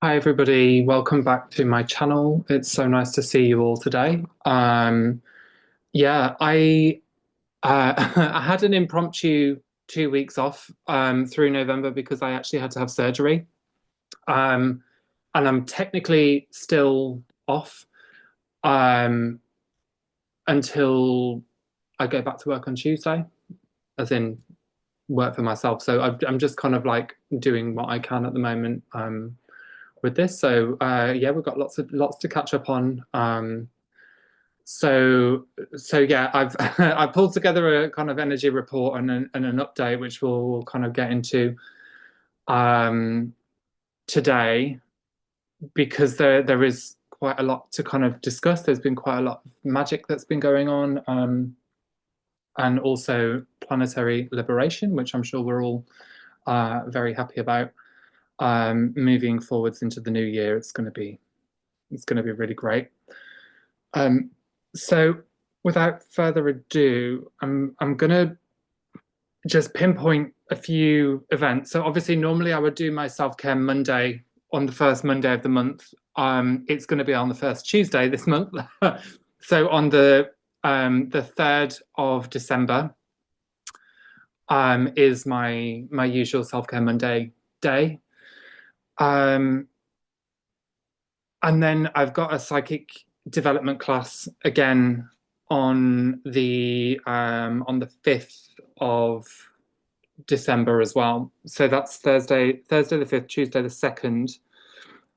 Hi everybody, welcome back to my channel. It's so nice to see you all today. Yeah, I I had an impromptu 2 weeks off through November because I actually had to have surgery. Um, and I'm technically still off um, until I go back to work on Tuesday, as in work for myself. So I'm just kind of like doing what I can at the moment with this. So yeah, we've got lots to catch up on. So yeah, I've I pulled together a kind of energy report and an update, which we'll kind of get into um, today because there is quite a lot to kind of discuss. There's been quite a lot of magic that's been going on, and also planetary liberation, which I'm sure we're all very happy about. Moving forwards into the new year, it's going to be really great. Um, so without further ado, I'm gonna just pinpoint a few events. So obviously, normally I would do my self-care Monday on the first Monday of the month. It's going to be on the first Tuesday this month. So on the 3rd of December is my usual self-care Monday day. Um, and then I've got a psychic development class again on the 5th of December as well. So that's Thursday the 5th, Tuesday the 2nd.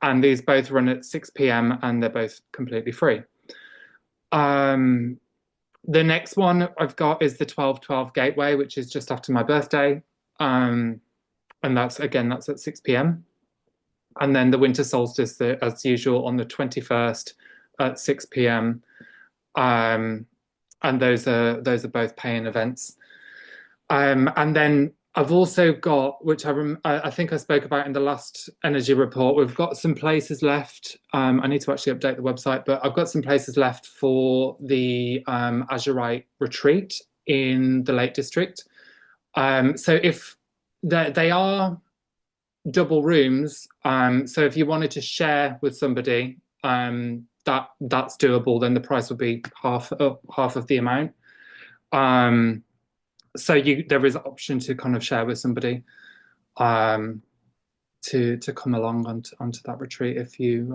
And these both run at 6 p.m. and they're both completely free. Um, the next one I've got is the 12/12 Gateway, which is just after my birthday. And that's at 6 p.m. And then the winter solstice, as usual, on the 21st at 6 p.m. And those are both paying events. And then I've also got, which I think I spoke about in the last energy report, we've got some places left. I need to actually update the website, but I've got some places left for the Azurite retreat in the Lake District. So if they are double rooms, so if you wanted to share with somebody, that's doable. Then the price would be half of the amount. Um, so there is an option to kind of share with somebody um, to come along onto that retreat if you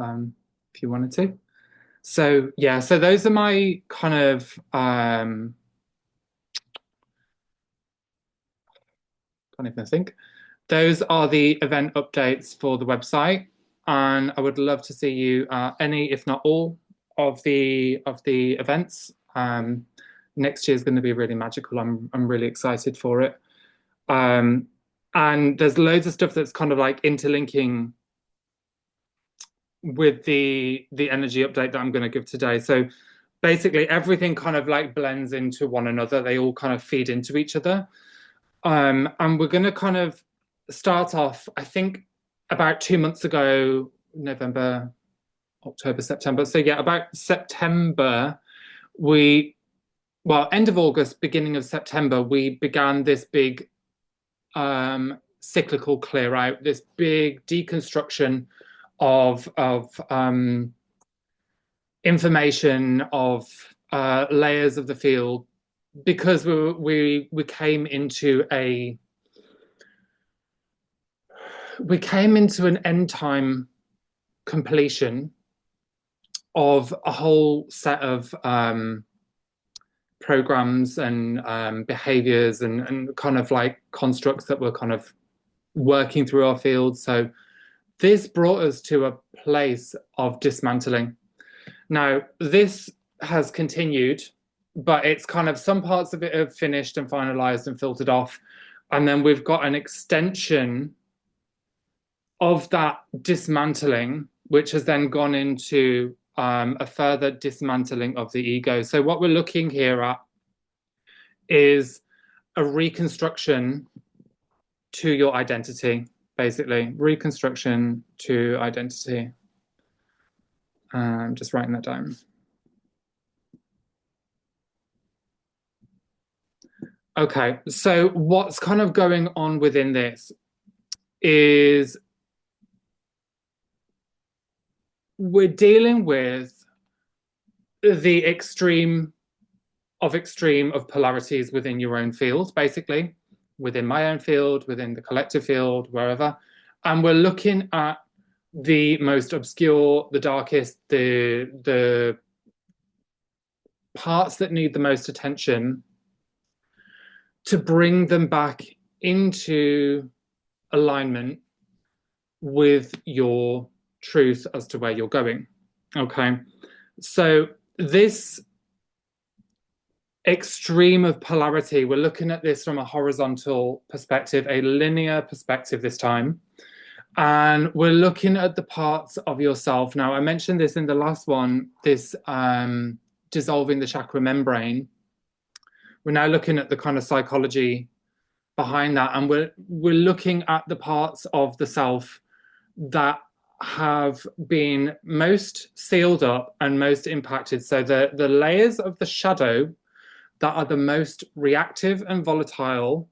wanted to. So yeah, so those are my kind of can't even think. Those are the event updates for the website, and I would love to see you any, if not all, of the events. Next year is going to be really magical. I'm really excited for it. Um, and there's loads of stuff that's kind of like interlinking with the energy update that I'm going to give today. So basically everything kind of like blends into one another. They all kind of feed into each other. And we're going to kind of start off, I think about 2 months ago, November, October, September. So yeah, about September, we, well, end of August, beginning of September, we began this big cyclical clear out, this big deconstruction of information, of layers of the field, because we came into an end time completion of a whole set of programs and behaviors and kind of like constructs that were kind of working through our field. So this brought us to a place of dismantling. Now, this has continued, but it's kind of some parts of it have finished and finalized and filtered off. And then we've got an extension of that dismantling, which has then gone into a further dismantling of the ego. So, what we're looking here at is a reconstruction to your identity, basically, reconstruction to identity. I'm just writing that down. Okay, so what's kind of going on within this is we're dealing with the extreme of polarities within your own field, basically, within my own field, within the collective field, wherever. And we're looking at the most obscure, the darkest, the parts that need the most attention to bring them back into alignment with your truth as to where you're going. Okay. So this extreme of polarity, we're looking at this from a horizontal perspective, a linear perspective this time. And we're looking at the parts of yourself. Now, I mentioned this in the last one, this dissolving the chakra membrane. We're now looking at the kind of psychology behind that, and we're looking at the parts of the self that have been most sealed up and most impacted. So the layers of the shadow that are the most reactive and volatile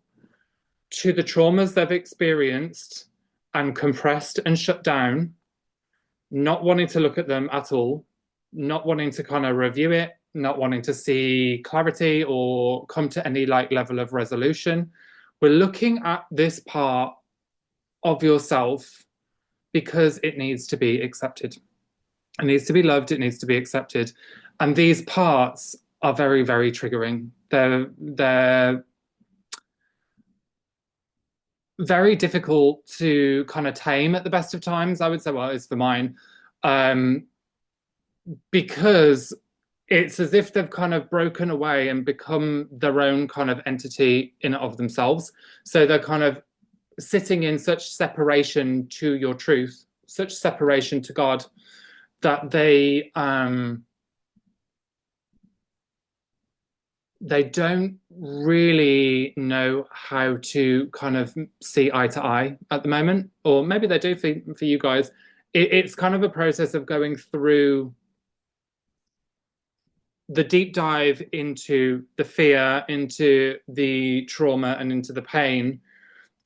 to the traumas they've experienced and compressed and shut down, not wanting to look at them at all, not wanting to kind of review it, not wanting to see clarity or come to any like level of resolution. We're looking at this part of yourself because it needs to be accepted. It needs to be loved, it needs to be accepted. And these parts are very, very triggering. They're very difficult to kind of tame at the best of times, I would say. Well, it's for mine. Because it's as if they've kind of broken away and become their own kind of entity in and of themselves. So they're kind of sitting in such separation to your truth, such separation to God, that they don't really know how to kind of see eye to eye at the moment, or maybe they do for you guys. It's kind of a process of going through the deep dive into the fear, into the trauma, and into the pain,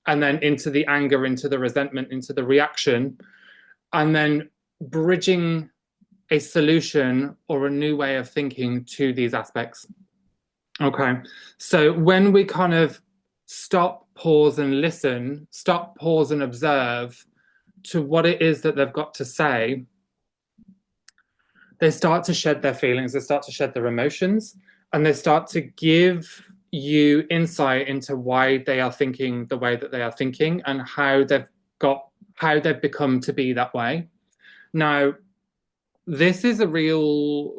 and then into the anger, into the resentment, into the reaction, and then bridging a solution or a new way of thinking to these aspects. Okay. So when we kind of stop, pause, and listen, stop, pause, and observe to what it is that they've got to say, they start to shed their feelings, they start to shed their emotions, and they start to give you insight into why they are thinking the way that they are thinking and how they've become to be that way. Now, this is a real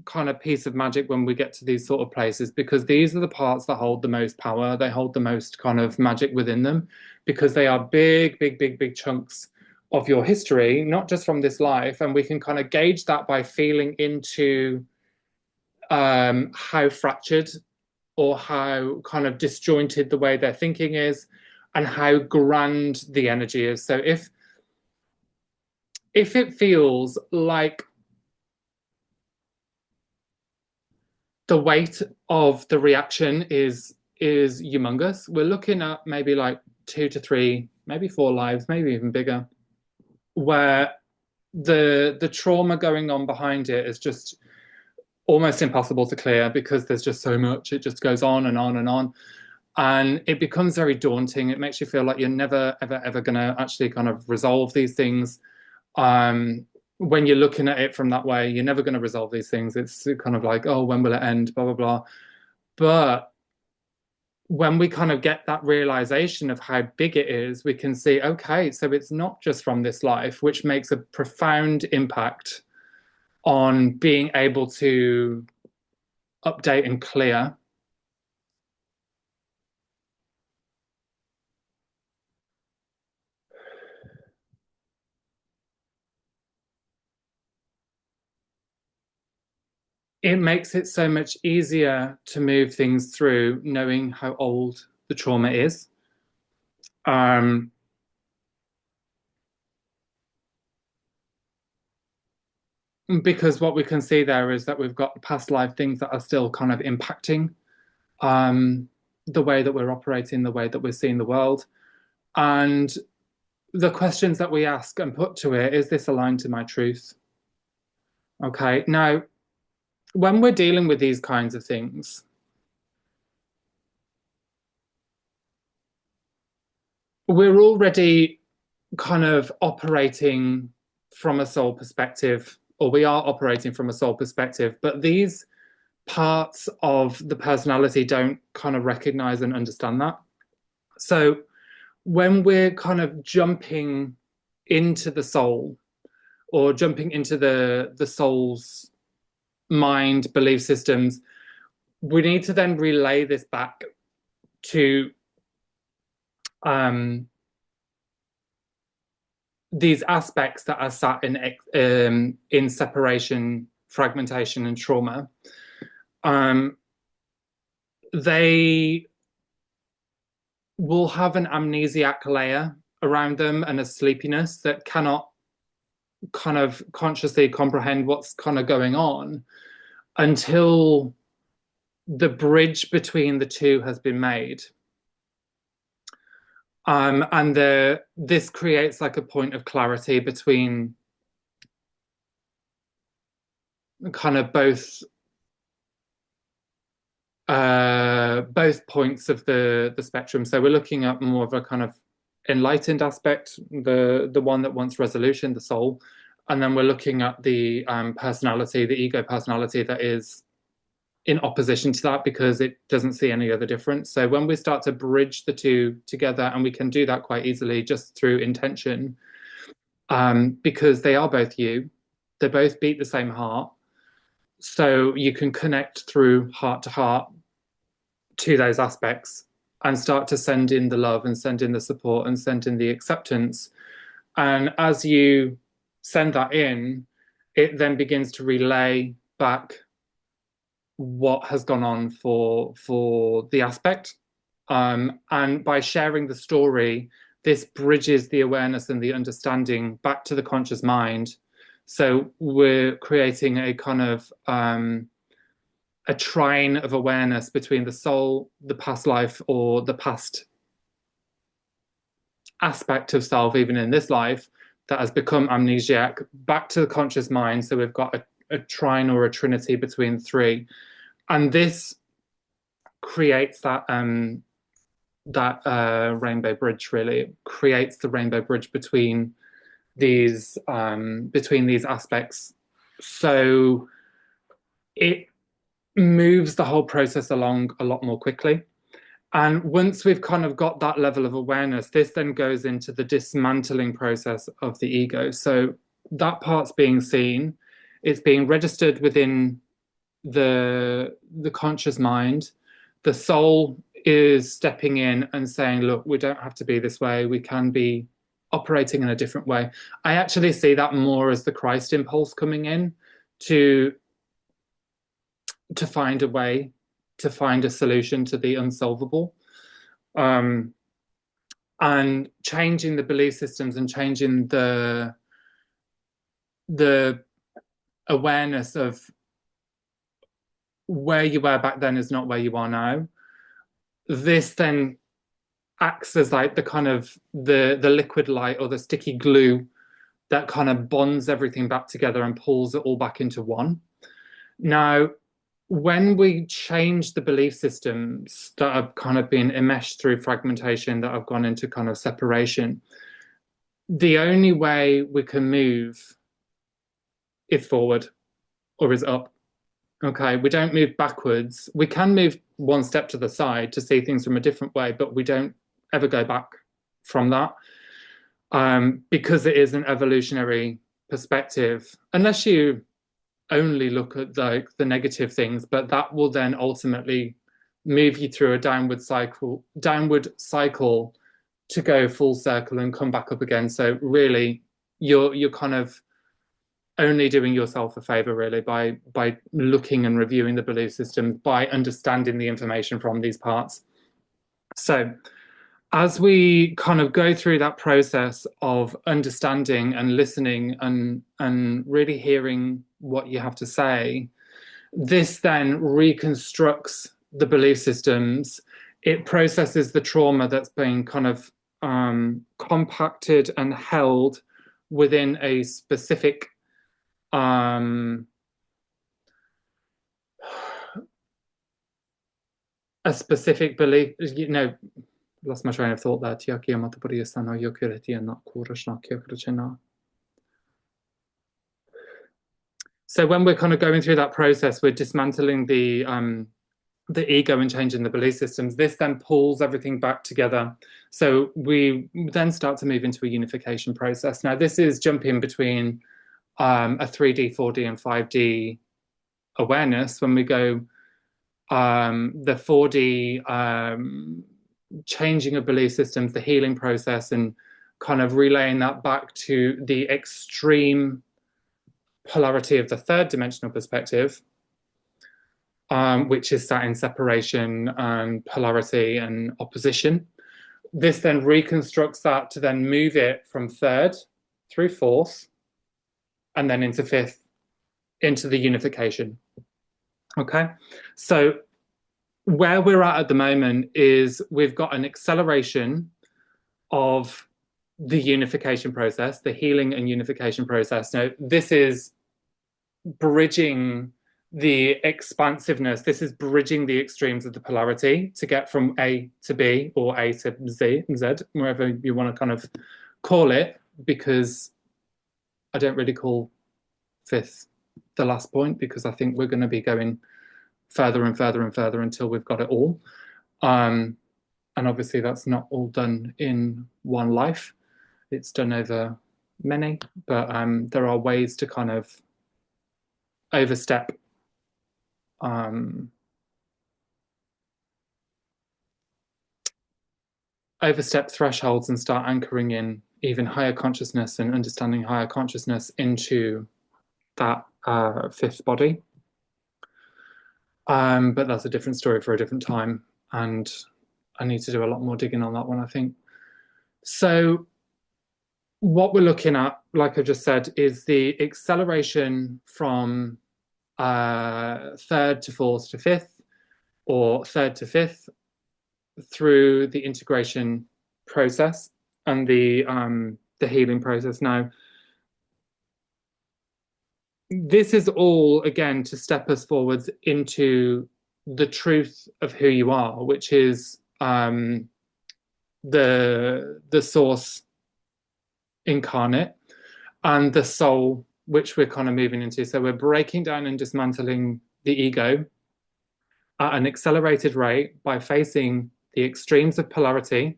kind of piece of magic when we get to these sort of places, because these are the parts that hold the most power. They hold the most kind of magic within them, because they are big, big, big, big chunks of your history, not just from this life. And we can kind of gauge that by feeling into how fractured or how kind of disjointed the way they're thinking is, and how grand the energy is. So if it feels like the weight of the reaction is humongous, we're looking at maybe like 2 to 3, maybe 4 lives, maybe even bigger, where the trauma going on behind it is just almost impossible to clear, because there's just so much. It just goes on and on and on, and it becomes very daunting. It makes you feel like you're never ever going to actually kind of resolve these things. When you're looking at it from that way, you're never going to resolve these things. It's kind of like, oh, when will it end, blah blah blah. But when we kind of get that realization of how big it is, we can see, okay, so it's not just from this life, which makes a profound impact on being able to update and clear. It makes it so much easier to move things through, knowing how old the trauma is. Because what we can see there is that we've got past life things that are still kind of impacting the way that we're operating, the way that we're seeing the world. And the questions that we ask and put to it, is this aligned to my truth? Okay. Now, when we're dealing with these kinds of things, we're already kind of operating from a soul perspective, or we are operating from a soul perspective, but these parts of the personality don't kind of recognize and understand that. So when we're kind of jumping into the soul or jumping into the soul's mind belief systems, we need to then relay this back to um, these aspects that are sat in separation, fragmentation, and trauma. Um, they will have an amnesiac layer around them and a sleepiness that cannot kind of consciously comprehend what's kind of going on until the bridge between the two has been made. And this creates like a point of clarity between kind of both points of the spectrum. So we're looking at more of a kind of enlightened aspect, the one that wants resolution, the soul, and then we're looking at the personality, the ego personality that is in opposition to that because it doesn't see any other difference. So when we start to bridge the two together, and we can do that quite easily just through intention, because they are both you, they both beat the same heart. So you can connect through heart to heart to those aspects and start to send in the love and send in the support and send in the acceptance. And as you send that in, it then begins to relay back what has gone on for the aspect. And by sharing the story, this bridges the awareness and the understanding back to the conscious mind. So we're creating a kind of a trine of awareness between the soul, the past life, or the past aspect of self, even in this life, that has become amnesiac, back to the conscious mind. So we've got a trine or a trinity between three. And this creates that rainbow bridge. Really, it creates the rainbow bridge between these aspects. So it moves the whole process along a lot more quickly. And once we've kind of got that level of awareness, this then goes into the dismantling process of the ego. So that part's being seen, it's being registered within the conscious mind. The soul is stepping in and saying, look, we don't have to be this way. We can be operating in a different way. I actually see that more as the Christ impulse coming in to find a way, to find a solution to the unsolvable. And changing the belief systems and changing the awareness of where you were back then is not where you are now. This then acts as like the kind of the liquid light or the sticky glue that kind of bonds everything back together and pulls it all back into one. Now, when we change the belief systems that have kind of been enmeshed through fragmentation, that have gone into kind of separation, the only way we can move is forward or is up. Okay, we don't move backwards. We can move one step to the side to see things from a different way, but we don't ever go back from that, because it is an evolutionary perspective, unless you only look at the negative things, but that will then ultimately move you through a downward cycle to go full circle and come back up again. So really, you're kind of only doing yourself a favor really by looking and reviewing the belief system, by understanding the information from these parts. So as we kind of go through that process of understanding and listening and really hearing what you have to say, this then reconstructs the belief systems. It processes the trauma that's been kind of compacted and held within a specific a specific belief, lost my train of thought there. Tiaki amatapuri asana yokureti and not kurashna kyokurachena. So when we're kind of going through that process, we're dismantling the ego and changing the belief systems. This then pulls everything back together. So we then start to move into a unification process. Now, this is jumping between a 3D, 4D, and 5D awareness. When we go the 4D changing of belief systems, the healing process, and kind of relaying that back to the extreme polarity of the third dimensional perspective, which is sat in separation and polarity and opposition. This then reconstructs that to then move it from third through fourth and then into fifth, into the unification. Okay, so where we're at the moment is we've got an acceleration of the unification process, the healing and unification process. Now, this is bridging the expansiveness. This is bridging the extremes of the polarity to get from A to B or A to Z, wherever you want to kind of call it, because I don't really call fifth the last point, because I think we're going to be going further and further and further until we've got it all. And obviously that's not all done in one life. It's done over many, but there are ways to kind of overstep thresholds and start anchoring in even higher consciousness and understanding higher consciousness into that fifth body. But that's a different story for a different time, and I need to do a lot more digging on that one, I think. So what we're looking at, like I just said, is the acceleration from third to fourth to fifth, or third to fifth, through the integration process and the healing process. Now, this is all, again, to step us forwards into the truth of who you are, which is the source incarnate and the soul, which we're kind of moving into. So we're breaking down and dismantling the ego at an accelerated rate by facing the extremes of polarity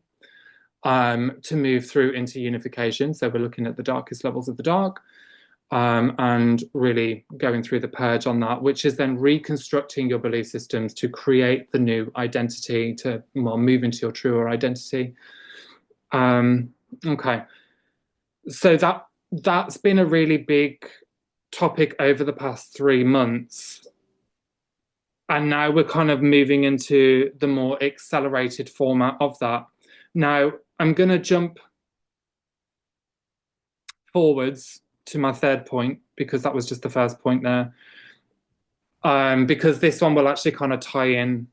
to move through into unification. So we're looking at the darkest levels of the dark, and really going through the purge on that, which is then reconstructing your belief systems to create the new identity, to move into your truer identity. Okay, so that's been a really big topic over the past 3 months, and now we're kind of moving into the more accelerated format of that. Now, I'm going to jump forwards to my third point, because that was just the first point there. Because this one will actually kind of tie in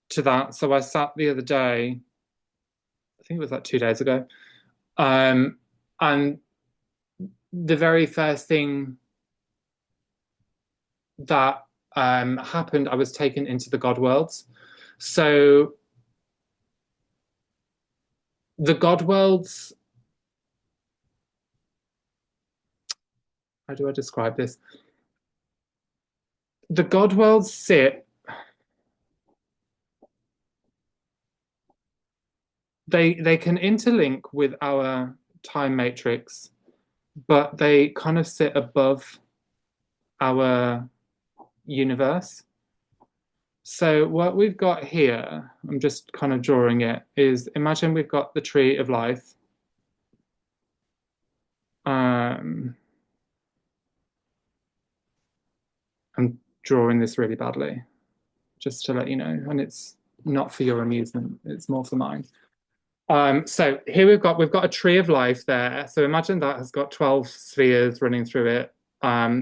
to that. So I sat the other day, I think it was like 2 days ago, and the very first thing that happened, I was taken into the God worlds. So the God worlds, how do I describe this? The God worlds sit, they can interlink with our time matrix, but they kind of sit above our universe. So what we've got here, I'm just kind of drawing it, is imagine we've got the tree of life. I'm drawing this really badly, just to let you know, and it's not for your amusement, it's more for mine. So here we've got a tree of life there. So imagine that has got 12 spheres running through it.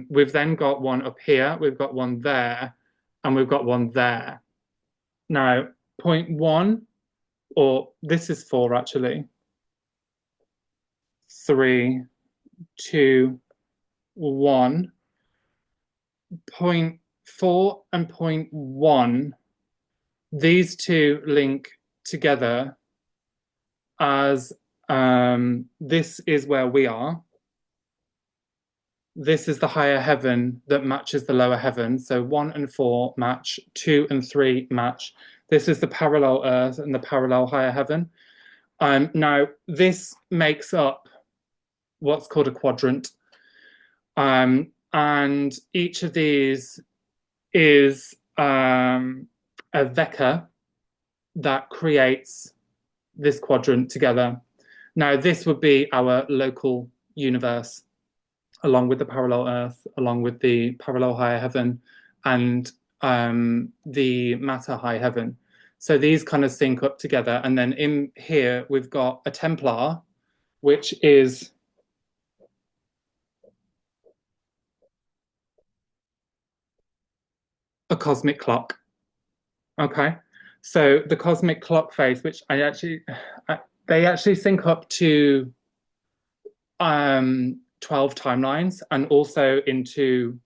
We've then got one up here, we've got one there, and we've got one there. Now, point one, or this is 4 actually. 3, 2, 1. Point 4 and point 1 these two link together as this is where we are. This is the higher heaven that matches the lower heaven. So 1 and 4 match, 2 and 3 match. This is the parallel earth and the parallel higher heaven. Now, this makes up what's called a quadrant. And each of these is a vector that creates this quadrant together. Now, this would be our local universe, along with the parallel earth, along with the parallel higher heaven, and the matter high heaven. So these kind of sync up together. And then in here, we've got a Templar, which is a cosmic clock. Okay. So the cosmic clock phase, which they actually sync up to 12 timelines and also into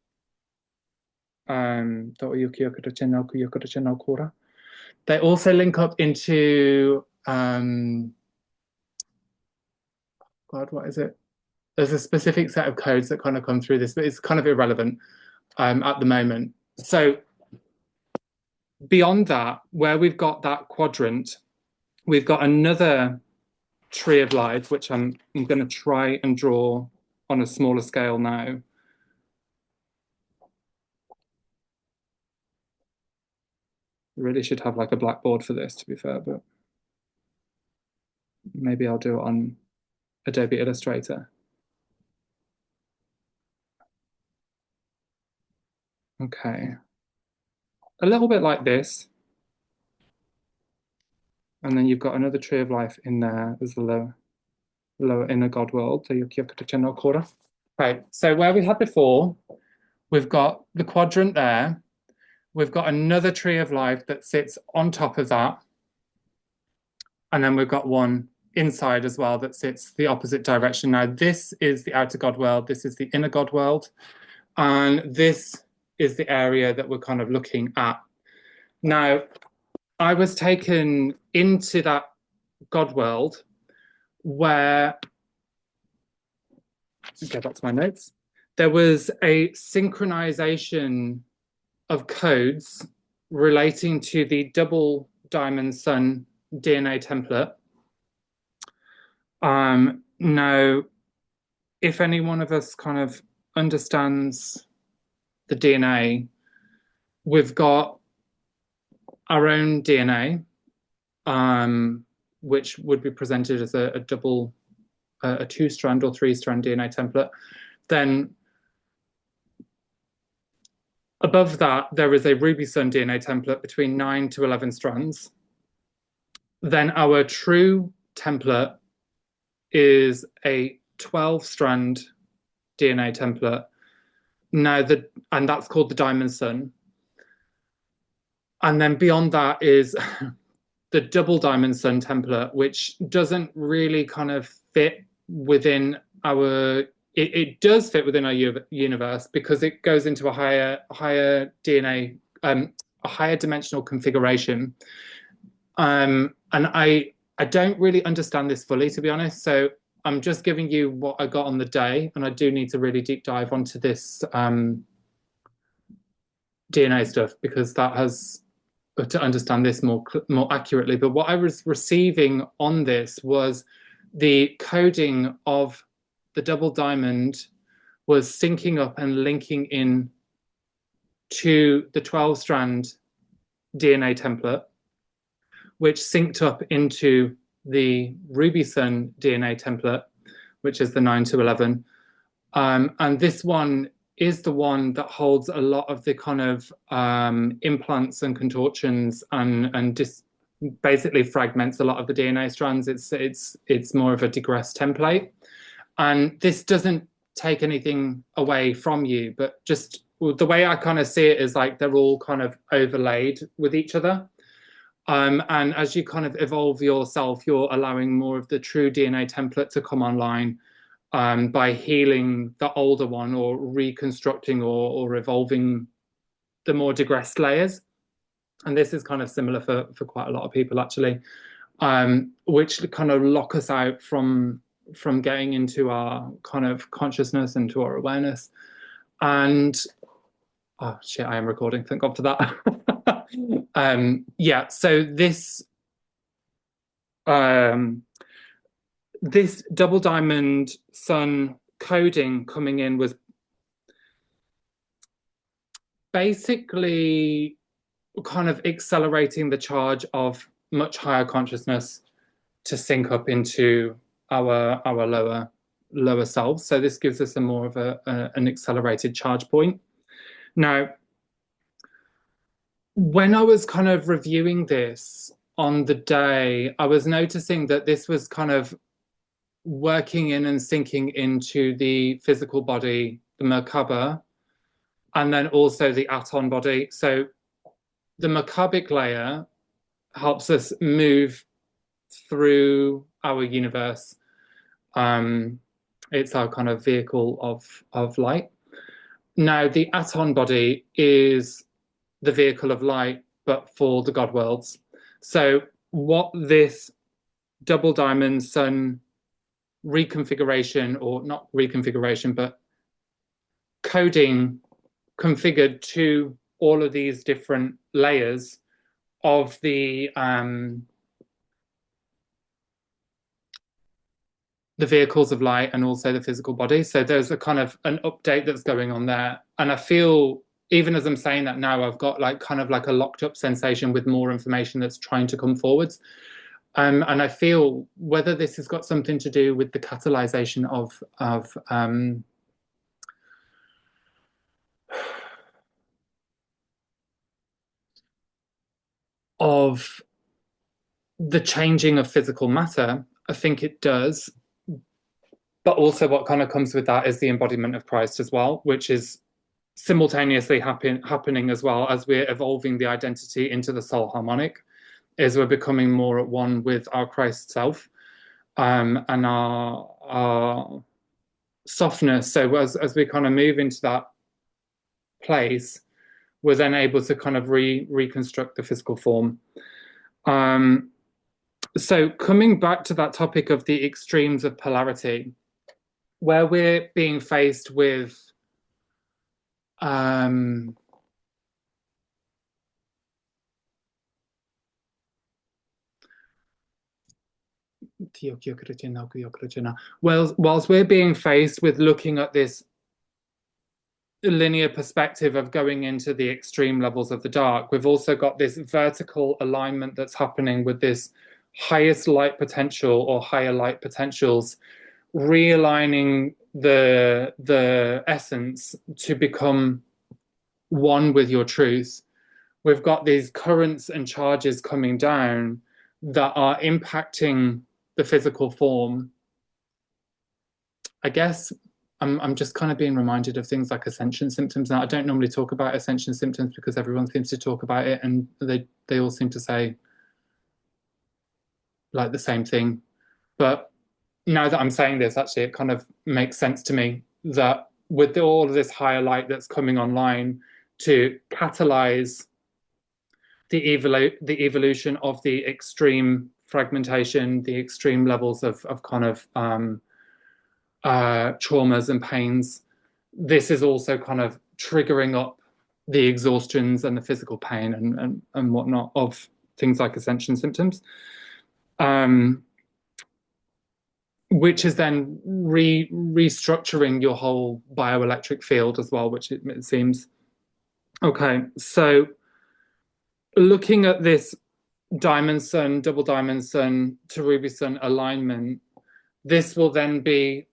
they also link up into God, what is it? There's a specific set of codes that kind of come through this, but it's kind of irrelevant at the moment. So beyond that, where we've got that quadrant, we've got another tree of life, which I'm going to try and draw on a smaller scale now. Really should have like a blackboard for this, to be fair, but maybe I'll do it on Adobe Illustrator. Okay. A little bit like this. And then you've got another tree of life in there as the lower inner God world. Okay, so where we had before, we've got the quadrant there. We've got another tree of life that sits on top of that. And then we've got one inside as well that sits the opposite direction. Now, this is the outer God world. This is the inner God world. And this is the area that we're kind of looking at. Now, I was taken into that God world where, go back to my notes, there was a synchronization of codes relating to the double diamond sun DNA template. Now, if any one of us kind of understands the DNA, we've got our own DNA, which would be presented as a double, a 2-strand or 3-strand DNA template. Then above that, there is a Ruby Sun DNA template between 9 to 11 strands. Then our true template is a 12-strand DNA template. Now, and that's called the Diamond Sun. And then beyond that is the double Diamond Sun template, which doesn't really kind of fit within our, it does fit within our universe because it goes into a higher DNA, a higher dimensional configuration. And I don't really understand this fully, to be honest. So I'm just giving you what I got on the day, and I do need to really deep dive onto this DNA stuff because that has to understand this more accurately. But what I was receiving on this was the coding of the double diamond was syncing up and linking in to the 12-strand DNA template, which synced up into the Ruby Sun DNA template, which is the 9 to 11. And this one is the one that holds a lot of the kind of implants and contortions and just basically fragments a lot of the DNA strands. It's more of a digress template. And this doesn't take anything away from you, but just the way I kind of see it is like they're all kind of overlaid with each other. And as you kind of evolve yourself, you're allowing more of the true DNA template to come online by healing the older one or reconstructing or evolving the more digressed layers. and this is kind of similar for quite a lot of people actually, which kind of lock us out from getting into our kind of consciousness and to our awareness. And oh shit, I am recording. Thank God for that. Yeah, so um, this double diamond sun coding coming in was basically kind of accelerating the charge of much higher consciousness to sync up into our lower selves. So this gives us a more of an accelerated charge point. Now, when I was kind of reviewing this on the day, I was noticing that this was kind of working in and sinking into the physical body, the Merkaba, and then also the Aton body. So the Merkabic layer helps us move through our universe. It's our kind of vehicle of light. Now, the Aton body is the vehicle of light, but for the God worlds. So what this double diamond sun reconfiguration, or not reconfiguration, but coding configured to all of these different layers of the vehicles of light and also the physical body. So there's a kind of an update that's going on there. And I feel, even as I'm saying that now, I've got like kind of like a locked up sensation with more information that's trying to come forwards. And I feel whether this has got something to do with the catalyzation of the changing of physical matter, I think it does. But also what kind of comes with that is the embodiment of Christ as well, which is simultaneously happening as well as we're evolving the identity into the soul harmonic, is we're becoming more at one with our Christ self, and our softness. So as we kind of move into that place, we're then able to kind of reconstruct the physical form. So coming back to that topic of the extremes of polarity, where we're being faced with whilst we're being faced with looking at this linear perspective of going into the extreme levels of the dark, we've also got this vertical alignment that's happening with this highest light potential or higher light potentials realigning the essence to become one with your truth. We've got these currents and charges coming down that are impacting the physical form. I guess I'm just kind of being reminded of things like ascension symptoms. Now, I don't normally talk about ascension symptoms because everyone seems to talk about it and they all seem to say like the same thing. But now that I'm saying this, actually, it kind of makes sense to me that with all of this higher light that's coming online to catalyze the evolution of the extreme fragmentation, the extreme levels of kind of traumas and pains, this is also kind of triggering up the exhaustions and the physical pain and whatnot of things like ascension symptoms. Which is then restructuring your whole bioelectric field as well, which it seems. Okay, so looking at this diamond sun, double diamond sun to ruby sun alignment, this will then be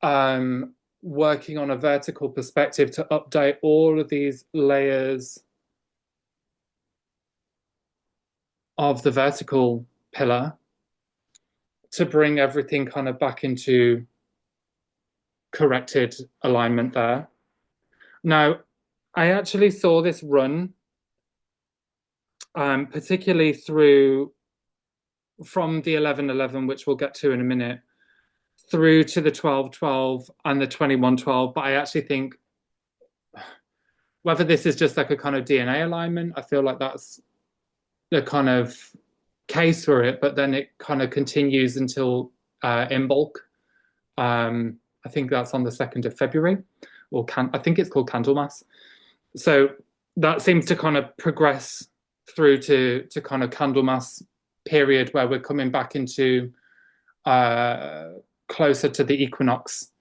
working on a vertical perspective to update all of these layers of the vertical pillar to bring everything kind of back into corrected alignment there. Now, I actually saw this run, particularly through from the 11:11, which we'll get to in a minute, through to the 12:12 and the 21:12. But I actually think whether this is just like a kind of DNA alignment, I feel like that's the kind of case for it, but then it kind of continues until Imbolc. I think that's on the 2nd of February, or I think it's called Candlemas. So that seems to kind of progress through to kind of Candlemas period where we're coming back into closer to the equinox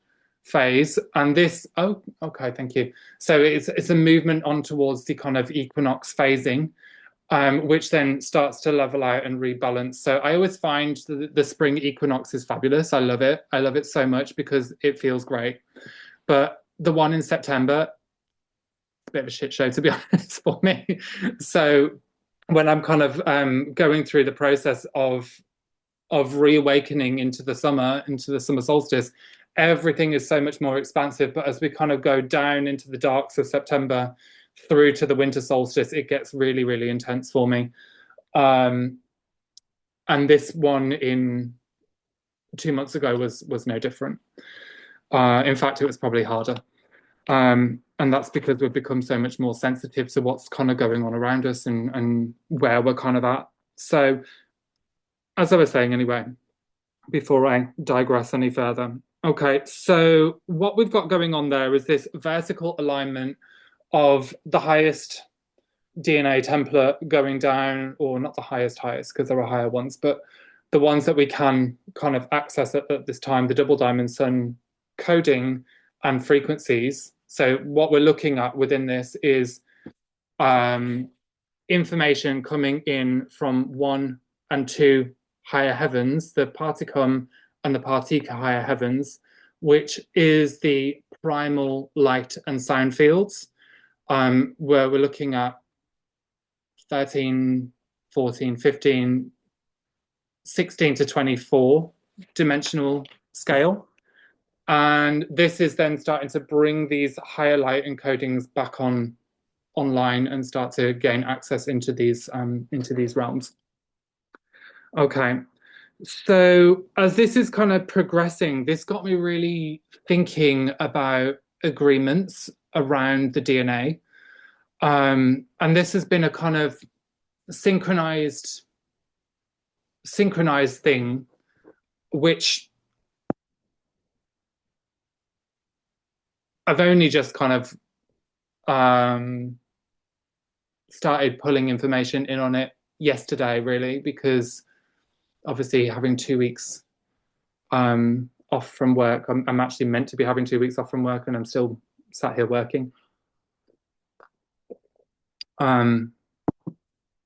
phase. And this, oh, okay, thank you. So it's a movement on towards the kind of equinox phasing, which then starts to level out and rebalance. So I always find the spring equinox is fabulous. I love it. I love it so much because it feels great. But the one in September, a bit of a shit show, to be honest, for me. So when I'm kind of going through the process of reawakening into the summer solstice, everything is so much more expansive. But as we kind of go down into the darks of September through to the winter solstice, it gets really, really intense for me. And this one in 2 months ago was no different. In fact, it was probably harder. And that's because we've become so much more sensitive to what's kind of going on around us and where we're kind of at. So, as I was saying anyway, before I digress any further. Okay, so what we've got going on there is this vertical alignment of the highest DNA template going down, or not the highest, because there are higher ones, but the ones that we can kind of access at this time, the double diamond sun coding and frequencies. So what we're looking at within this is information coming in from 1 and 2 higher heavens, the Particum and the Partika higher heavens, which is the primal light and sound fields, where we're looking at 13, 14, 15, 16 to 24 dimensional scale. And this is then starting to bring these higher light encodings back online and start to gain access into these realms. Okay, so as this is kind of progressing, this got me really thinking about agreements around the DNA. And this has been a kind of synchronized thing, which I've only just kind of started pulling information in on it yesterday, really, because obviously having 2 weeks off from work, I'm actually meant to be having 2 weeks off from work, and I'm still sat here working.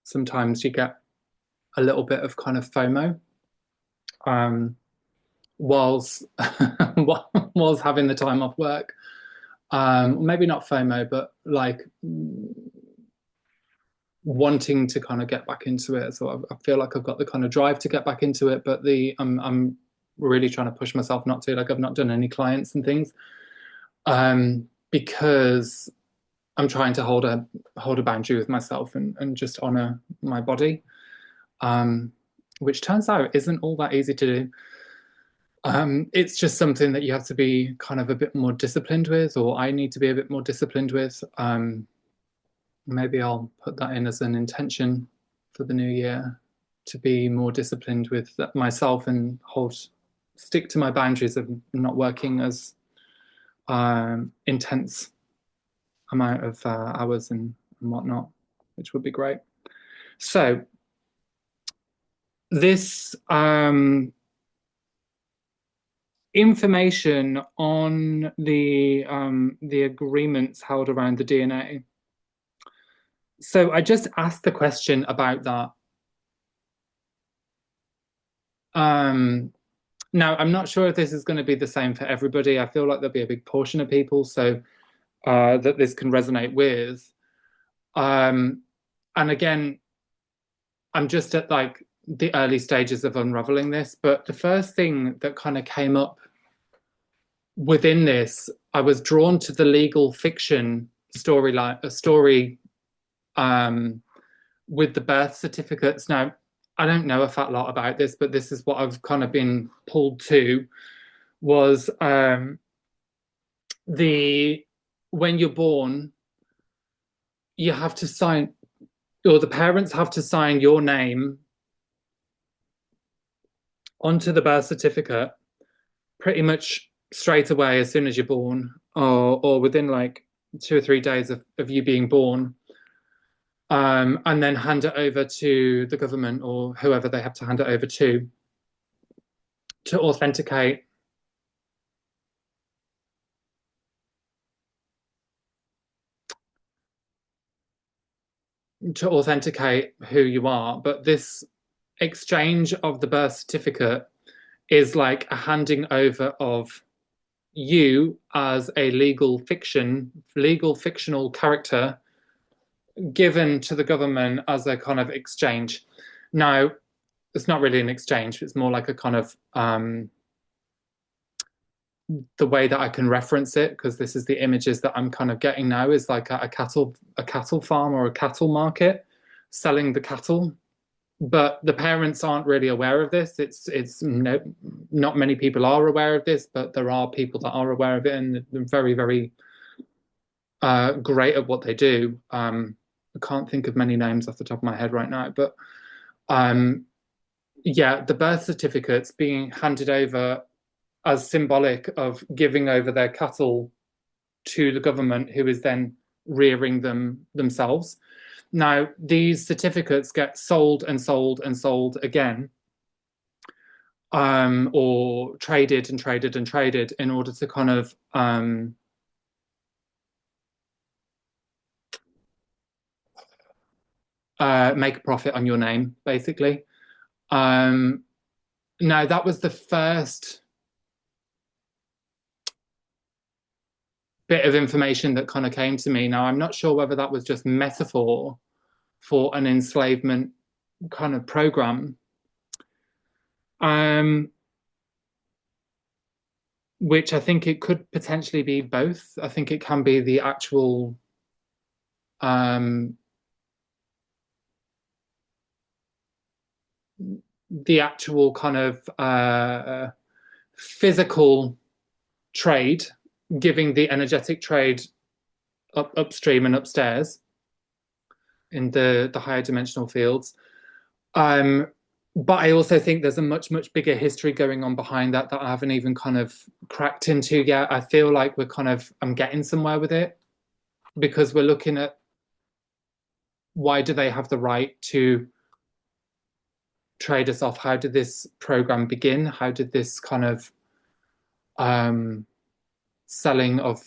Sometimes you get a little bit of kind of FOMO whilst having the time off work. Maybe not FOMO, but like wanting to kind of get back into it. So I feel like I've got the kind of drive to get back into it, but I'm really trying to push myself not to. Like, I've not done any clients and things because I'm trying to hold a boundary with myself and just honor my body, which turns out isn't all that easy to do. It's just something that you have to be kind of a bit more disciplined with, or I need to be a bit more disciplined with. Maybe I'll put that in as an intention for the new year, to be more disciplined with myself and stick to my boundaries of not working as intense amount of hours and whatnot, which would be great. So this information on the agreements held around the DNA. So I just asked the question about that. Now, I'm not sure if this is going to be the same for everybody. I feel like there'll be a big portion of people so that this can resonate with. And again, I'm just at like the early stages of unraveling this, but the first thing that kind of came up within this, I was drawn to the legal fiction story with the birth certificates. Now, I don't know a fat lot about this, but this is what I've kind of been pulled to, was when you're born, you have to sign, or the parents have to sign your name onto the birth certificate pretty much straight away as soon as you're born, or within like 2 or 3 days of you being born, and then hand it over to the government or whoever they have to hand it over to authenticate who you are. But this exchange of the birth certificate is like a handing over of you as a legal fictional character given to the government as a kind of exchange. Now, it's not really an exchange, it's more like a kind of the way that I can reference it, because this is the images that I'm kind of getting now, is like a cattle farm or a cattle market selling the cattle. But the parents aren't really aware of this. It's no, not many people are aware of this, but there are people that are aware of it, and they're very, very great at what they do. I can't think of many names off the top of my head right now, but yeah, the birth certificates being handed over as symbolic of giving over their cattle to the government, who is then rearing them themselves. Now, these certificates get sold and sold and sold again, or traded and traded and traded in order to kind of make a profit on your name, basically. Now, that was the first bit of information that kind of came to me. Now, I'm not sure whether that was just metaphor for an enslavement kind of program, which I think it could potentially be both. I think it can be the actual kind of physical trade, giving the energetic trade upstream and upstairs in the higher dimensional fields. But I also think there's a much, much bigger history going on behind that I haven't even kind of cracked into yet. I feel like I'm getting somewhere with it, because we're looking at why do they have the right to trade us off? How did this program begin? How did this kind of selling of,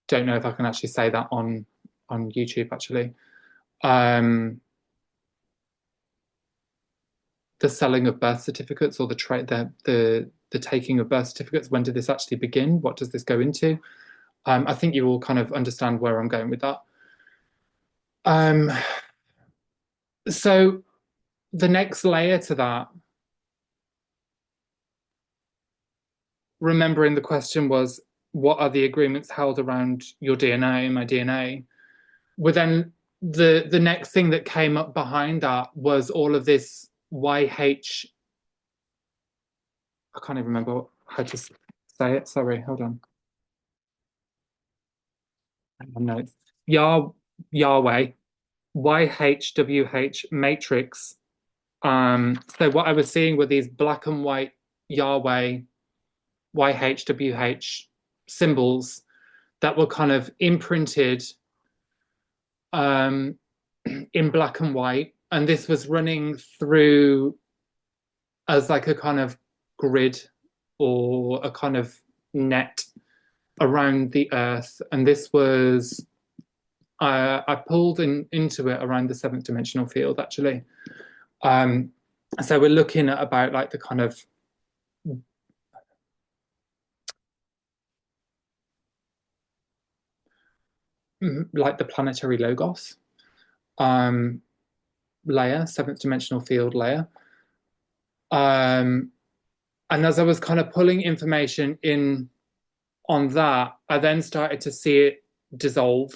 don't know if I can actually say that on YouTube actually. The selling of birth certificates, or the taking of birth certificates. When did this actually begin? What does this go into? I think you all kind of understand where I'm going with that. So the next layer to that, remembering the question was, what are the agreements held around your DNA, my DNA? Well, then the next thing that came up behind that was all of this YH. I can't even remember how to say it. Sorry, hold on. No, Yahweh, YHWH matrix. So what I was seeing were these black and white Yahweh, YHWH symbols that were kind of imprinted in black and white, and this was running through as like a kind of grid or a kind of net around the earth. And this was I pulled into it around the 7th dimensional field actually. So we're looking at about like the kind of like the planetary logos layer, 7th dimensional field layer. And as I was kind of pulling information in on that, I then started to see it dissolve.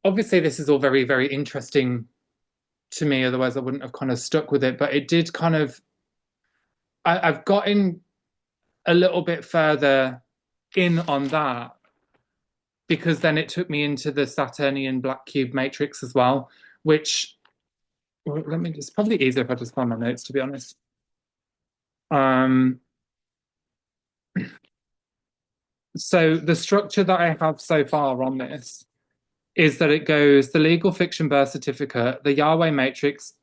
Obviously, this is all very, very interesting to me. Otherwise, I wouldn't have kind of stuck with it. But it did kind of, I've gotten a little bit further in on that because then it took me into the Saturnian black cube matrix as well, which well, let me just, it's probably easier if I just find my notes, to be honest. Um, so the structure that I have so far on this is that it goes the legal fiction birth certificate, the Yahweh matrix,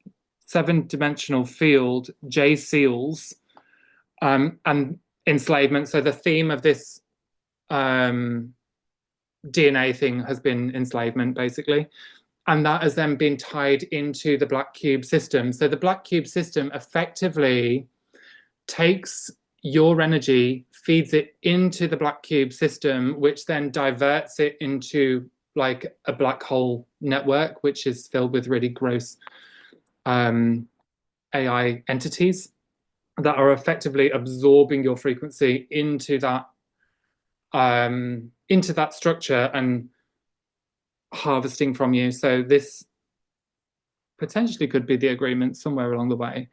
seven-dimensional field, J seals, and enslavement. So the theme of this DNA thing has been enslavement, basically. And that has then been tied into the black cube system. So the black cube system effectively takes your energy, feeds it into the black cube system, which then diverts it into like a black hole network, which is filled with really gross AI entities that are effectively absorbing your frequency into that structure and harvesting from you. So this potentially could be the agreement somewhere along the way.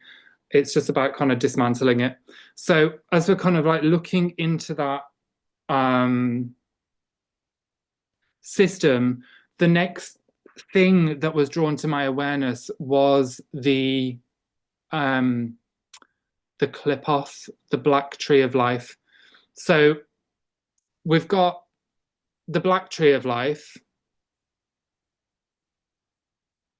It's just about kind of dismantling it. So as we're kind of like looking into that system, the next thing that was drawn to my awareness was the Qliphoth, the black tree of life. So we've got the black tree of life,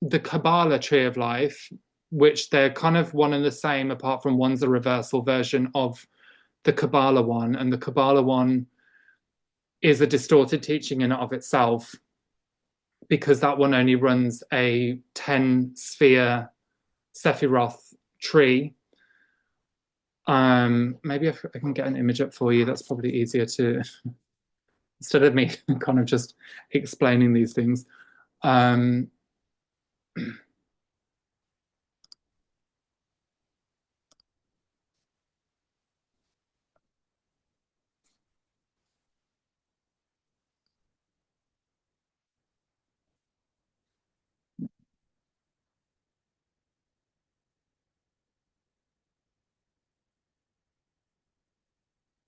the Kabbalah tree of life, which they're kind of one and the same, apart from one's a reversal version of the Kabbalah one, and the Kabbalah one is a distorted teaching in and of itself, because that one only runs a 10-sphere Sephiroth tree. Maybe if I can get an image up for you, that's probably easier to, instead of me kind of just explaining these things.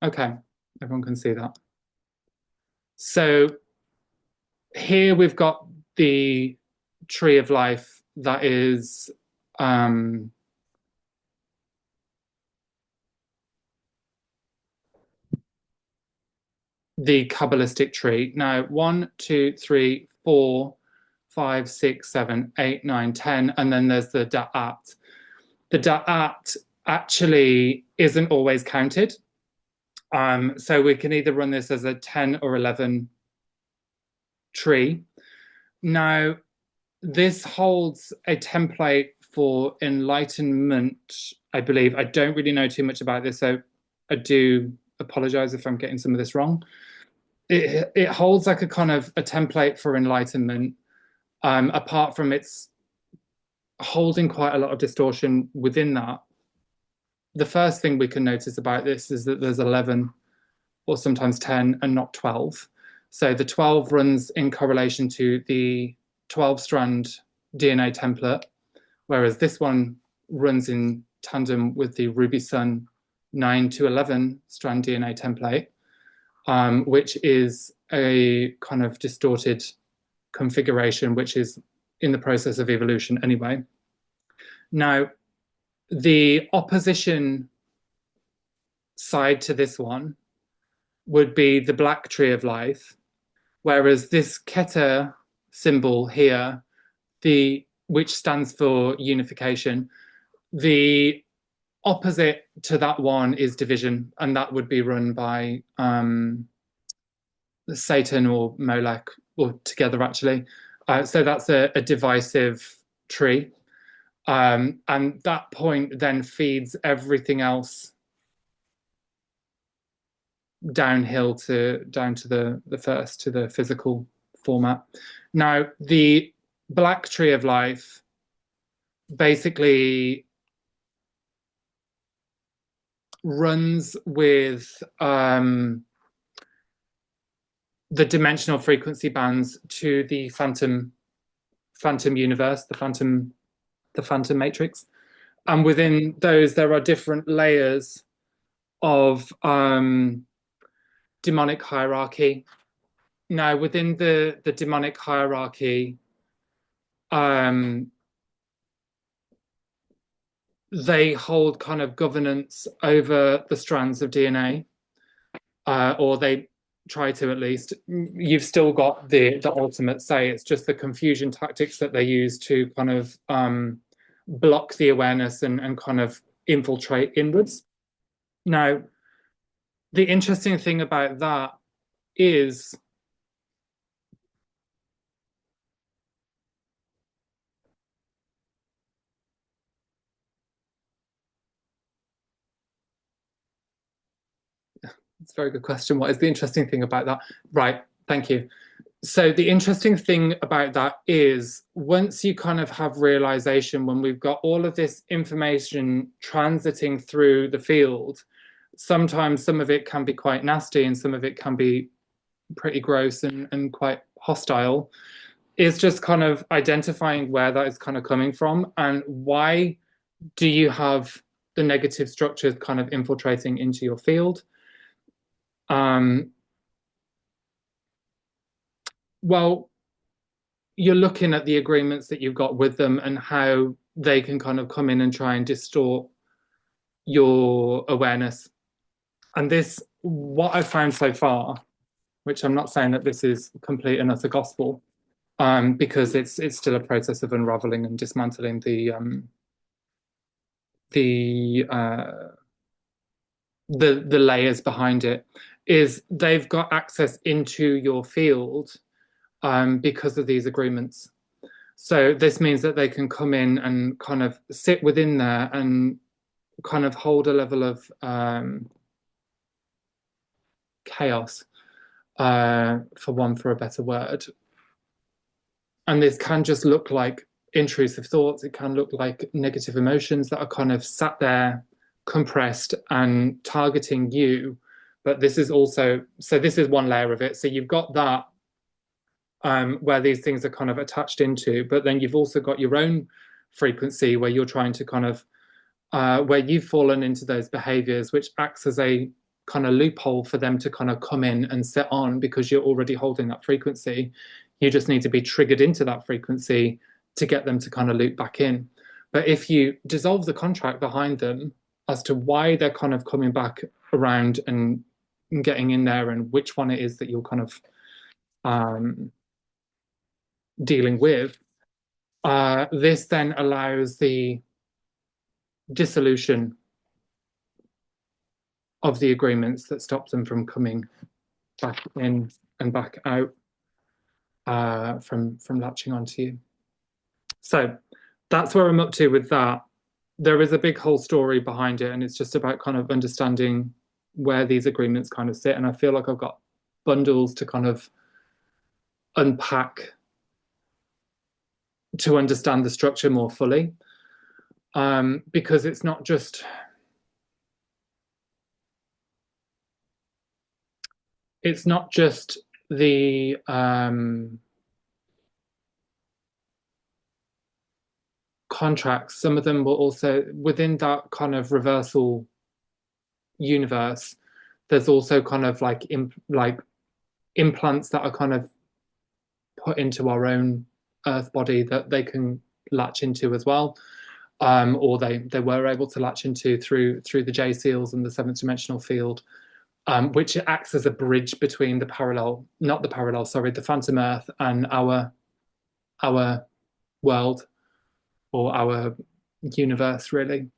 Okay, everyone can see that. So here we've got the tree of life that is the Kabbalistic tree. Now, 1, 2, 3, 4, 5, 6, 7, 8, 9, 10, and then there's the Da'at. The Da'at actually isn't always counted. So we can either run this as a 10 or 11 tree. Now, this holds a template for enlightenment, I believe. I don't really know too much about this, so I do apologize if I'm getting some of this wrong. It holds like a kind of a template for enlightenment, apart from its holding quite a lot of distortion within that. The first thing we can notice about this is that there's 11 or sometimes 10 and not 12. So the 12 runs in correlation to the 12-strand DNA template, whereas this one runs in tandem with the Ruby Sun 9 to 11 strand DNA template, which is a kind of distorted configuration, which is in the process of evolution anyway. Now, the opposition side to this one would be the black tree of life, whereas this Keter symbol here, which stands for unification, the opposite to that one is division, and that would be run by Satan or Molech, or together actually. So that's a divisive tree. And that point then feeds everything else downhill down to the first, to the physical format. Now, the black tree of life basically runs with the dimensional frequency bands to the phantom universe, the phantom matrix, and within those there are different layers of demonic hierarchy. Now, within the demonic hierarchy, um, they hold kind of governance over the strands of DNA, or they try to at least. You've still got the ultimate say. It's just the confusion tactics that they use to kind of block the awareness and kind of infiltrate inwards. Now, the interesting thing about that is it's a very good question. What is the interesting thing about that? Right, thank you. So the interesting thing about that is once you kind of have realization, when we've got all of this information transiting through the field, sometimes some of it can be quite nasty and some of it can be pretty gross and quite hostile. Is just kind of identifying where that is kind of coming from and why do you have the negative structures kind of infiltrating into your field. Well, you're looking at the agreements that you've got with them and how they can kind of come in and try and distort your awareness. And this, what I've found so far, which I'm not saying that this is complete and utter gospel, because it's still a process of unraveling and dismantling the the layers behind it, is they've got access into your field because of these agreements. So this means that they can come in and kind of sit within there and kind of hold a level of chaos, for a better word. And this can just look like intrusive thoughts. It can look like negative emotions that are kind of sat there, compressed and targeting you. But this is also, so this is one layer of it. So you've got that where these things are kind of attached into, but then you've also got your own frequency where you're trying to kind of, where you've fallen into those behaviors, which acts as a kind of loophole for them to kind of come in and sit on because you're already holding that frequency. You just need to be triggered into that frequency to get them to kind of loop back in. But if you dissolve the contract behind them as to why they're kind of coming back around and getting in there and which one it is that you're kind of dealing with, this then allows the dissolution of the agreements that stop them from coming back in and back out from latching onto you. So that's where I'm up to with that. There is a big whole story behind it, and it's just about kind of understanding where these agreements kind of sit. And I feel like I've got bundles to kind of unpack to understand the structure more fully, because it's not just the contracts. Some of them will also, within that kind of reversal universe, there's also kind of like implants that are kind of put into our own earth body that they can latch into as well, or they were able to latch into through the J seals and the seventh dimensional field, which acts as a bridge between the phantom earth and our world or our universe, really.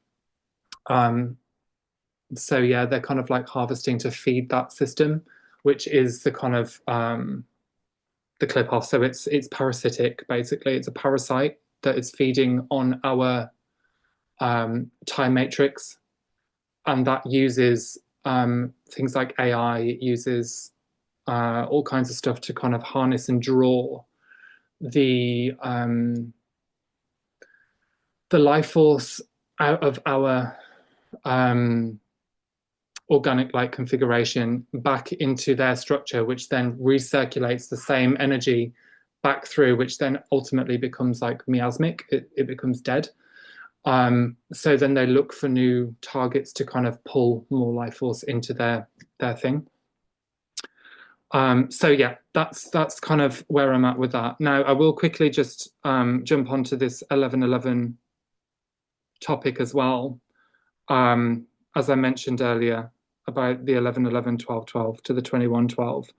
So yeah, they're kind of like harvesting to feed that system, which is the kind of the clip off. So it's parasitic, basically. It's a parasite that is feeding on our time matrix, and that uses things like AI. It uses all kinds of stuff to kind of harness and draw the life force out of our organic light configuration back into their structure, which then recirculates the same energy back through, which then ultimately becomes like miasmic. It becomes dead. So then they look for new targets to kind of pull more life force into their thing. So yeah, that's kind of where I'm at with that. Now I will quickly just jump onto this 11/11 topic as well. As I mentioned earlier about the 11/11, 12/12 to the 21/12.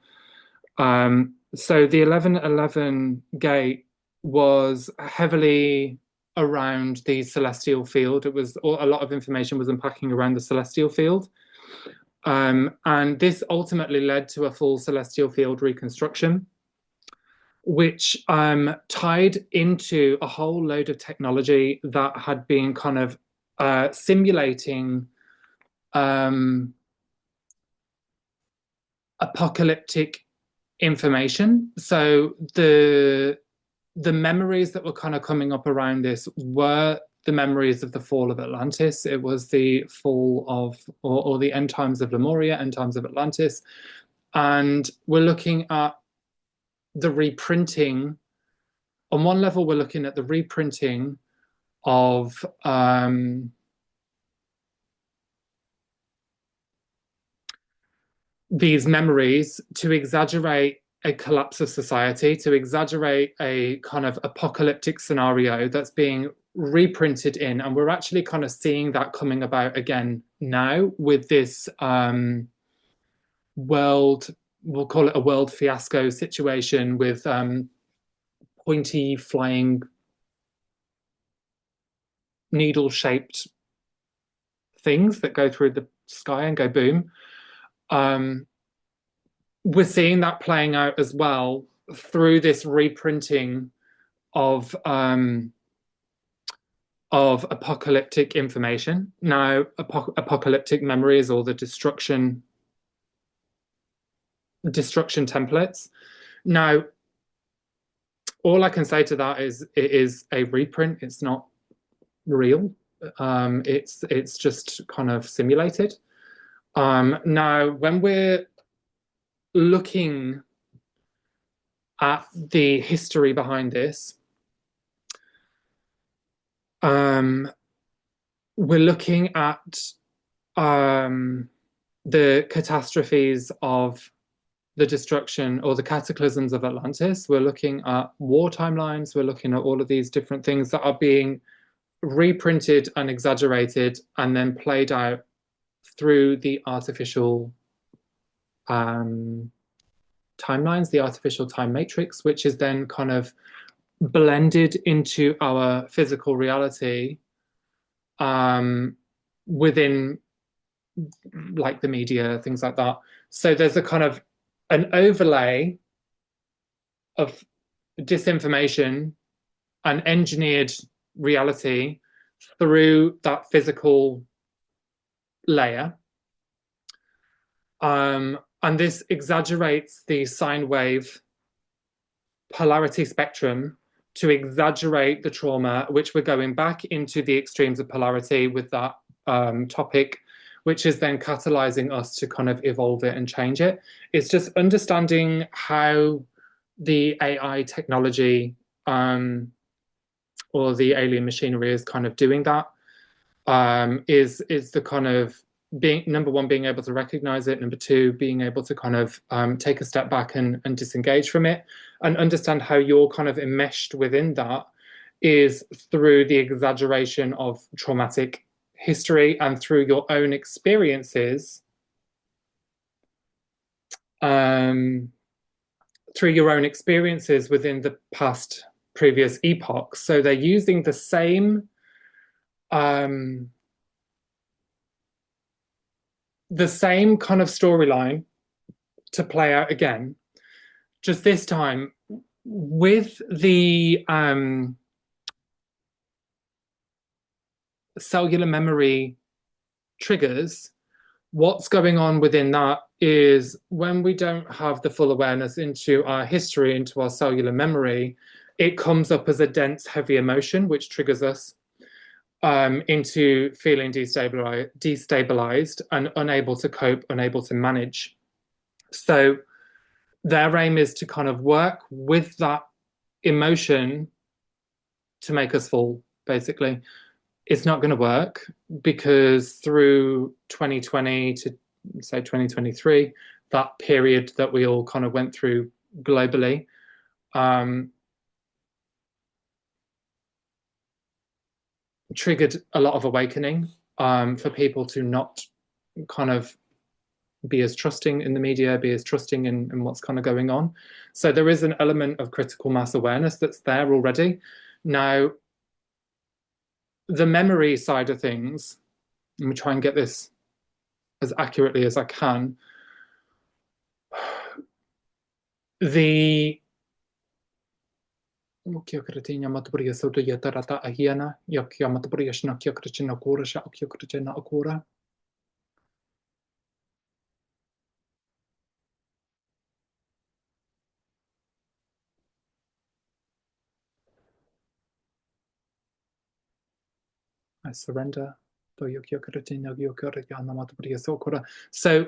So the 11/11 gate was heavily around the celestial field. It was a lot of information was unpacking around the celestial field. And this ultimately led to a full celestial field reconstruction, which tied into a whole load of technology that had been kind of simulating apocalyptic information. So the memories that were kind of coming up around this were the memories of the fall of Atlantis. It was the fall of, or the end times of Lemuria, end times of Atlantis. And we're looking at the reprinting. On one level, we're looking at the reprinting of these memories to exaggerate a collapse of society, to exaggerate a kind of apocalyptic scenario that's being reprinted in. And we're actually kind of seeing that coming about again now with this world, we'll call it a world fiasco situation with pointy flying needle shaped things that go through the sky and go boom. We're seeing that playing out as well through this reprinting of apocalyptic information. Now, apocalyptic memories or the destruction templates. Now, all I can say to that is it is a reprint. It's not real. It's just kind of simulated. Now, when we're looking at the history behind this, we're looking at the catastrophes of the destruction or the cataclysms of Atlantis. We're looking at war timelines. We're looking at all of these different things that are being reprinted and exaggerated and then played out through the artificial timelines, the artificial time matrix, which is then kind of blended into our physical reality within like the media, things like that. So there's a kind of an overlay of disinformation and engineered reality through that physical layer. And this exaggerates the sine wave polarity spectrum to exaggerate the trauma, which we're going back into the extremes of polarity with that topic, which is then catalyzing us to kind of evolve it and change it. It's just understanding how the AI technology or the alien machinery is kind of doing that. Is the kind of being, number one, being able to recognize it, number two, being able to kind of take a step back and disengage from it and understand how you're kind of enmeshed within that is through the exaggeration of traumatic history and through your own experiences, within the past previous epochs. So they're using the same kind of storyline to play out again, just this time with the cellular memory triggers. What's going on within that is when we don't have the full awareness into our history, into our cellular memory, it comes up as a dense, heavy emotion, which triggers us into feeling destabilized and unable to cope, unable to manage. So their aim is to kind of work with that emotion to make us fall, basically. it's not going to work because through 2020 to say 2023, that period that we all kind of went through globally, um, triggered a lot of awakening for people to not kind of be as trusting in the media, be as trusting in what's kind of going on. So there is an element of critical mass awareness that's there already. Now, the memory side of things, let me try and get this as accurately as I can. The I surrender. So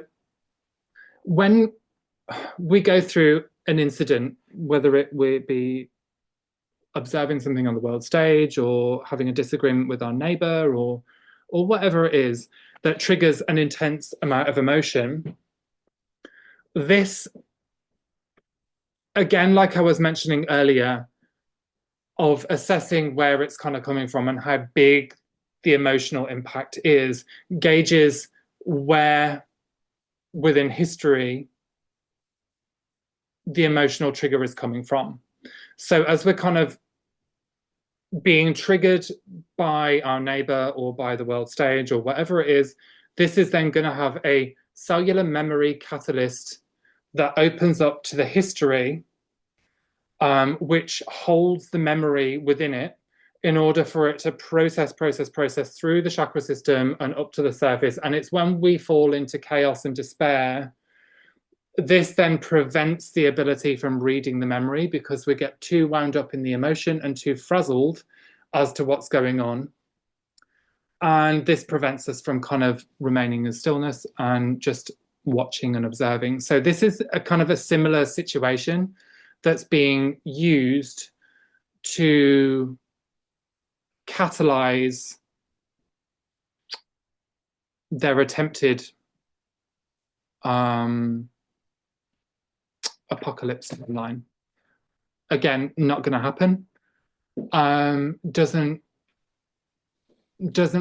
when we go through an incident, whether it would be observing something on the world stage or having a disagreement with our neighbor or whatever it is that triggers an intense amount of emotion, this, again, like I was mentioning earlier, of assessing where it's kind of coming from and how big the emotional impact is, gauges where within history the emotional trigger is coming from. So as we're kind of being triggered by our neighbor or by the world stage or whatever it is, this is then going to have a cellular memory catalyst that opens up to the history, which holds the memory within it in order for it to process through the chakra system and up to the surface. And it's when we fall into chaos and despair, this then prevents the ability from reading the memory because we get too wound up in the emotion and too frazzled as to what's going on. And this prevents us from kind of remaining in stillness and just watching and observing. So this is a kind of a similar situation that's being used to catalyze their attempted apocalypse timeline. Again, not going to happen. Doesn't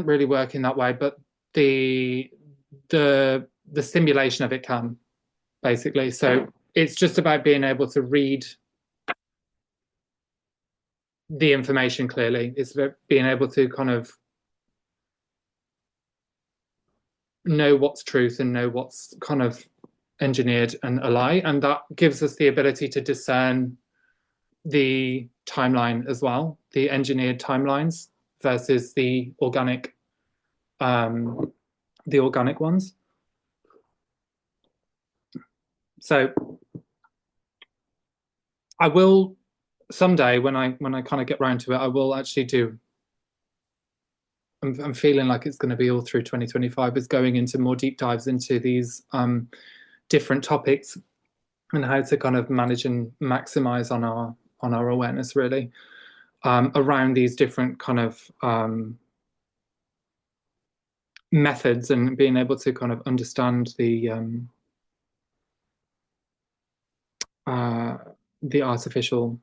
really work in that way, but the simulation of it can, basically. So it's just about being able to read the information clearly. It's about being able to kind of know what's truth and know what's kind of engineered and a lie, and that gives us the ability to discern the timeline as well, the engineered timelines versus the organic ones. So I will someday, when I kind of get round to it, I will actually do. I'm feeling like it's going to be all through 2025 is going into more deep dives into these different topics and how to kind of manage and maximize on our awareness, really, around these different kind of methods and being able to kind of understand the artificial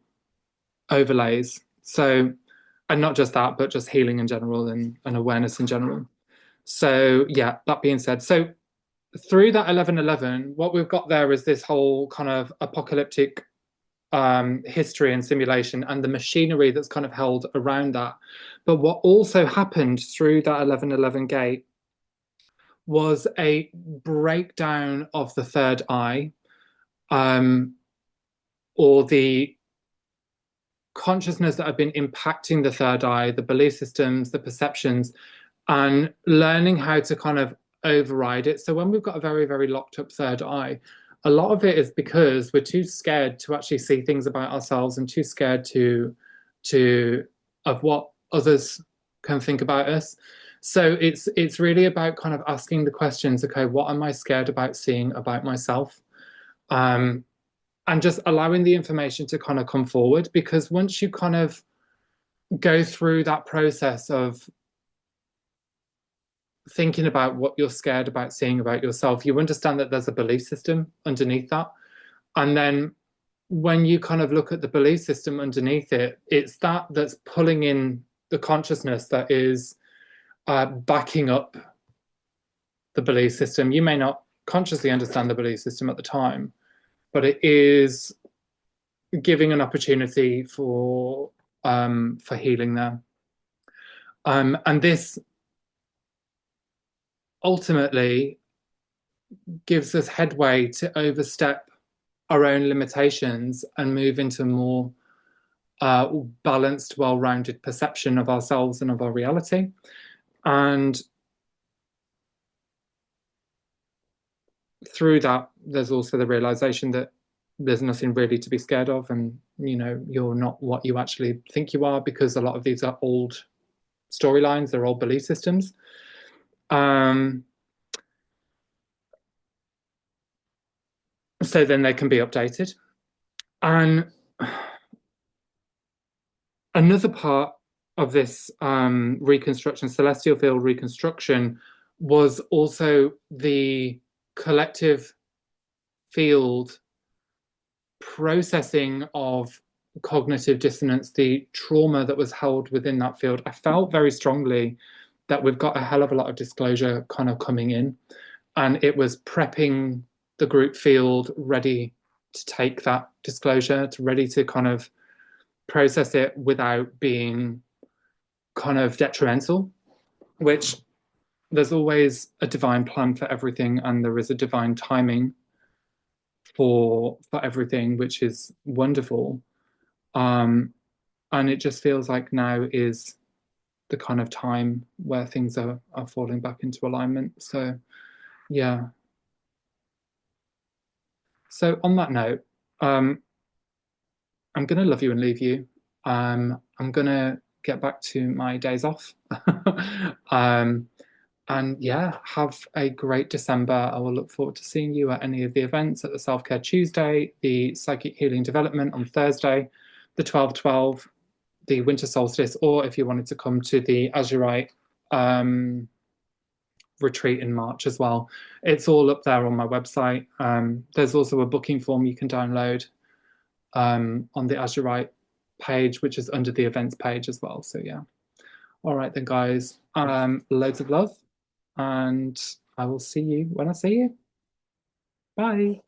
overlays. So, and not just that, but just healing in general and awareness in general. So yeah, that being said, so through that 1111, what we've got there is this whole kind of apocalyptic history and simulation and the machinery that's kind of held around that. But what also happened through that 1111 gate was a breakdown of the third eye, or the consciousness that had been impacting the third eye, the belief systems, the perceptions, and learning how to kind of override it. So when we've got a very, very locked up third eye, a lot of it is because we're too scared to actually see things about ourselves and too scared to of what others can think about us. So it's really about kind of asking the questions, okay, what am I scared about seeing about myself? And just allowing the information to kind of come forward, because once you kind of go through that process of thinking about what you're scared about seeing about yourself, you understand that there's a belief system underneath that. And then when you kind of look at the belief system underneath it, it's that that's pulling in the consciousness that is backing up the belief system. You may not consciously understand the belief system at the time, but it is giving an opportunity for healing there. And this ultimately gives us headway to overstep our own limitations and move into more balanced, well-rounded perception of ourselves and of our reality. And through that, there's also the realization that there's nothing really to be scared of, and you're not what you actually think you are, because a lot of these are old storylines, they're old belief systems. So then they can be updated. And another part of this reconstruction, celestial field reconstruction, was also the collective field processing of cognitive dissonance, the trauma that was held within that field. I felt very strongly that we've got a hell of a lot of disclosure kind of coming in, and it was prepping the group field ready to take that disclosure, to ready to kind of process it without being kind of detrimental, which there's always a divine plan for everything, and there is a divine timing for everything, which is wonderful. And it just feels like now is the kind of time where things are falling back into alignment. So yeah. So on that note, I'm gonna love you and leave you. I'm gonna get back to my days off. And yeah, have a great December. I will look forward to seeing you at any of the events, at the Self Care Tuesday, the Psychic Healing Development on Thursday, the 12/12, the Winter Solstice, or if you wanted to come to the Azurite retreat in March as well. It's all up there on my website. There's also a booking form you can download on the Azurite page, which is under the events page as well. So yeah. All right then, guys. Loads of love, and I will see you when I see you. Bye.